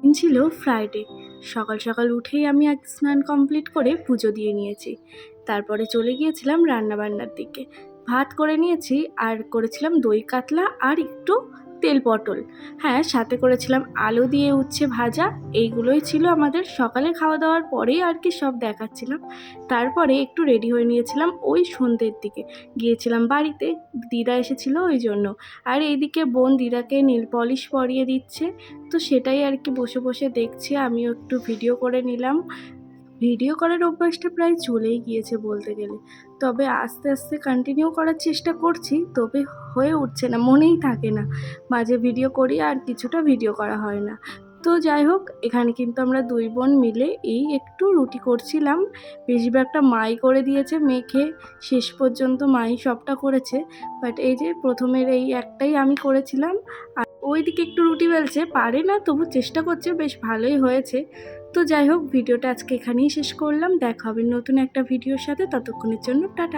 দিন ছিল ফ্রাইডে। সকাল সকাল উঠেই আমি আগে স্নান কমপ্লিট করে পুজো দিয়ে নিয়েছি। তারপরে চলে গিয়েছিলাম রান্নাবান্নার দিকে। ভাত করে নিয়েছি আর করেছিলাম দই কাতলা আর একটু তেল পটল। হ্যাঁ, সাথে করেছিলাম আলু দিয়ে উচ্ছে ভাজা। এইগুলোই ছিল আমাদের সকালে খাওয়া দাওয়ার পরেই আর কি সব দেখাচ্ছিলাম। তারপরে একটু রেডি হয়ে নিয়েছিলাম ওই সন্ধ্যের দিকে। গিয়েছিলাম বাড়িতে, দিদা এসেছিল ওই জন্য। আর এইদিকে বোন দিদাকে নীল পলিশ পরিয়ে দিচ্ছে। তো সেটাই আর কি বসে বসে দেখছি। আমিও একটু ভিডিও করে নিলাম। ভিডিও করার অভ্যাসটা প্রায় চলেই গিয়েছে বলতে গেলে, তবে আস্তে আস্তে কন্টিনিউ করার চেষ্টা করছি, তবে হয়ে উঠছে না, মনেই থাকে না। মাঝে ভিডিও করি আর কিছুটা ভিডিও করা হয় না। তো যাই হোক, এখানে কিন্তু আমরা দুই বোন মিলে এই একটু রুটি করছিলাম। বেশিরভাগটা মাই করে দিয়েছে মেখে, শেষ পর্যন্ত মাই সবটা করেছে। বাট এই যে প্রথমের এই একটাই আমি করেছিলাম। আর ওইদিকে একটু রুটি বেলছে, পারে না তবু চেষ্টা করছে, বেশ ভালোই হয়েছে। তো যাই হোক, ভিডিওটা আজকে এখানেই শেষ করলাম। দেখা হবে নতুন একটা ভিডিওর সাথে, ততক্ষণের জন্য টাটা।